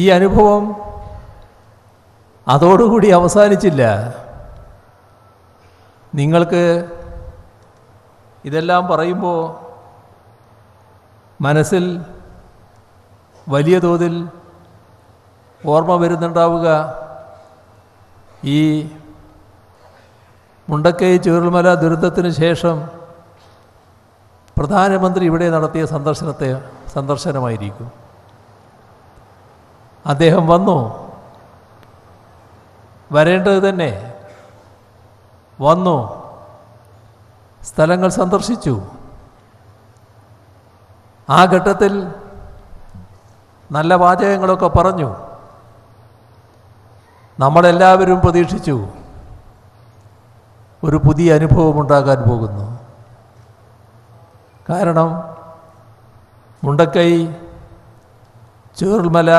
ഈ അനുഭവം അതോടുകൂടി അവസാനിച്ചില്ല. നിങ്ങൾക്ക് ഇതെല്ലാം പറയുമ്പോൾ മനസ്സിൽ വലിയ തോതിൽ ഓർമ്മ വരുന്നുണ്ടാവുക ഈ മുണ്ടക്കൈ ചൂരൽമല ദുരന്തത്തിന് ശേഷം പ്രധാനമന്ത്രി ഇവിടെ നടത്തിയ സന്ദർശനമായിരിക്കും. അദ്ദേഹം വന്നു, വരേണ്ടത് തന്നെ വന്നു, സ്ഥലങ്ങൾ സന്ദർശിച്ചു. ആ ഘട്ടത്തിൽ നല്ല വാചകങ്ങളൊക്കെ പറഞ്ഞു. നമ്മളെല്ലാവരും പ്രതീക്ഷിച്ചു ഒരു പുതിയ അനുഭവം ഉണ്ടാകാൻ പോകുന്നു. കാരണം മുണ്ടക്കൈ ചൂരൽമല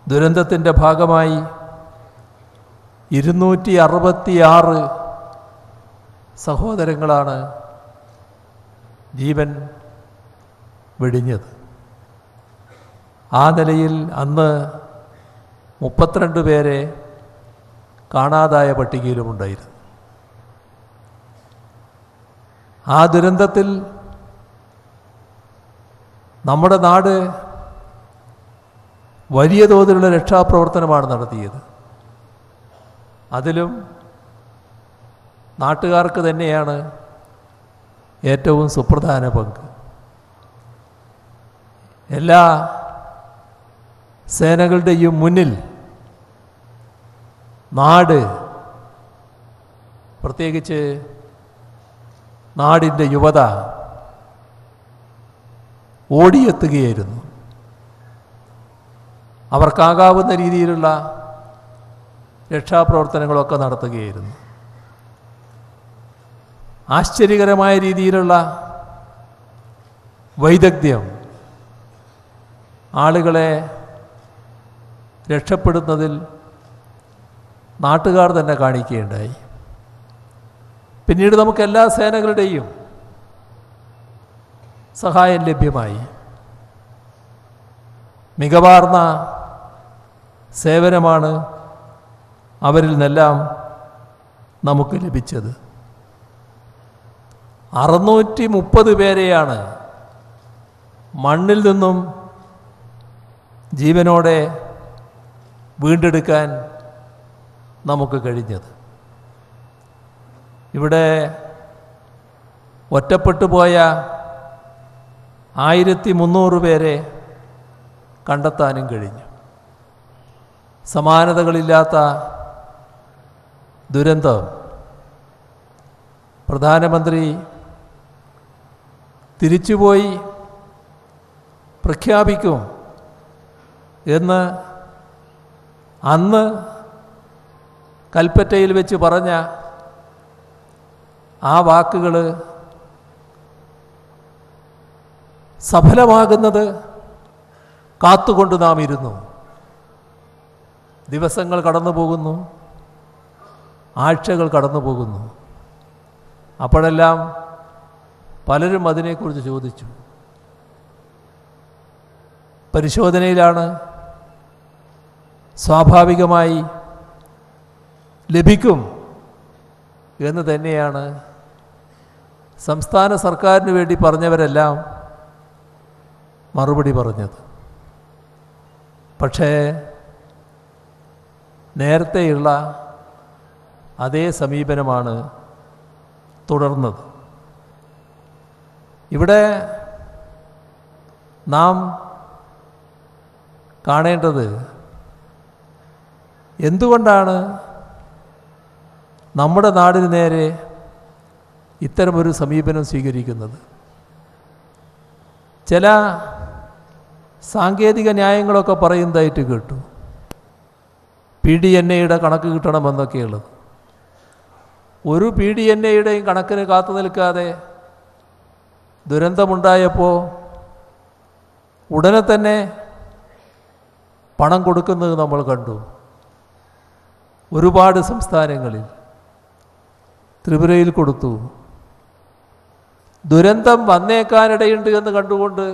ദുരന്തത്തിൻ്റെ ഭാഗമായി 266 സഹോദരങ്ങളാണ് ജീവൻ വെടിഞ്ഞത്. ആ നിലയിൽ അന്ന് 32 പേരെ കാണാതായ പട്ടികയിലുമുണ്ടായിരുന്നു. ആ ദുരന്തത്തിൽ നമ്മുടെ നാട് വലിയ തോതിലുള്ള രക്ഷാപ്രവർത്തനമാണ് നടത്തിയത്. അതിലും നാട്ടുകാർക്ക് തന്നെയാണ് ഏറ്റവും സുപ്രധാന പങ്ക്. എല്ലാ സേനകളുടെയും മുന്നിൽ നാട്, പ്രത്യേകിച്ച് നാടിൻ്റെ യുവത ഓടിയെത്തുകയായിരുന്നു. അവർക്കാകാവുന്ന രീതിയിലുള്ള രക്ഷാപ്രവർത്തനങ്ങളൊക്കെ നടത്തുകയായിരുന്നു. ആശ്ചര്യകരമായ രീതിയിലുള്ള വൈദഗ്ധ്യം ആളുകളെ രക്ഷപ്പെടുന്നതിൽ നാട്ടുകാർ തന്നെ കാണിക്കുകയുണ്ടായി. പിന്നീട് നമുക്ക് എല്ലാ സേനകളുടെയും സഹായം ലഭ്യമായി. മികവാർന്ന സേവനമാണ് അവരിൽ നിന്നെല്ലാം നമുക്ക് ലഭിച്ചത്. 630 പേരെയാണ് മണ്ണിൽ നിന്നും ജീവനോടെ വീണ്ടെടുക്കാൻ നമുക്ക് കഴിഞ്ഞത്. ഇവിടെ ഒറ്റപ്പെട്ടു പോയ 1300 പേരെ കണ്ടെത്താനും കഴിഞ്ഞു. സമാനതകളില്ലാത്ത ദുരന്തം. പ്രധാനമന്ത്രി തിരിച്ചുപോയി പ്രഖ്യാപിക്കും എന്ന് അന്ന് കൽപ്പറ്റയിൽ വെച്ച് പറഞ്ഞ ആ വാക്കുകൾ സഫലമാകുന്നത് കാത്തുകൊണ്ട് നാം ഇരുന്നു. ദിവസങ്ങൾ കടന്നു പോകുന്നു, ആഴ്ചകൾ കടന്നു പോകുന്നു. അപ്പോഴെല്ലാം പലരും അതിനെക്കുറിച്ച് ചോദിച്ചു. പരിശോധനയിലാണ് സ്വാഭാവികമായി ലഭിക്കും എന്ന് തന്നെയാണ് സംസ്ഥാന സർക്കാരിന് വേണ്ടി പറഞ്ഞവരെല്ലാം മറുപടി പറഞ്ഞത്. പക്ഷേ നേരത്തെയുള്ള അതേ സമീപനമാണ് തുടർന്നത്. ഇവിടെ നാം കാണേണ്ടത് എന്തുകൊണ്ടാണ് നമ്മുടെ നാടിന് നേരെ ഇത്തരമൊരു സമീപനം സ്വീകരിക്കുന്നത്. ചില സാങ്കേതിക ന്യായങ്ങളൊക്കെ പറയുന്നതായിട്ട് കേട്ടു. PDNA-യുടെ കണക്ക് കിട്ടണമെന്നൊക്കെയുള്ളത്. ഒരു PDNA-യുടെയും കണക്കിന് കാത്തു നിൽക്കാതെ ദുരന്തമുണ്ടായപ്പോൾ ഉടനെ തന്നെ പണം കൊടുക്കുന്നത് നമ്മൾ കണ്ടു. ഒരുപാട് സംസ്ഥാനങ്ങളിൽ, ത്രിപുരയിൽ കൊടുത്തു. ദുരന്തം വന്നേക്കാനിടയുണ്ട് എന്ന് കണ്ടുകൊണ്ട്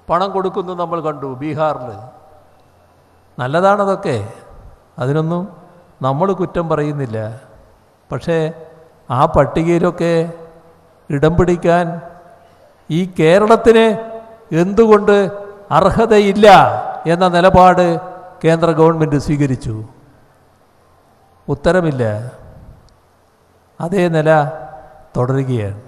പണം കൊടുക്കുന്നത് നമ്മൾ കണ്ടു. ബീഹാറിൽ നല്ലതാണതൊക്കെ, അതിനൊന്നും നമ്മൾ കുറ്റം പറയുന്നില്ല. പക്ഷേ ആ പട്ടികയിലൊക്കെ ഇടം പിടിക്കാൻ ഈ കേരളത്തിന് എന്തുകൊണ്ട് അർഹതയില്ല എന്ന നിലപാട് കേന്ദ്ര ഗവൺമെൻറ് സ്വീകരിച്ചു? ഉത്തരമില്ല. അതേ നില തുടരുകയാണ്.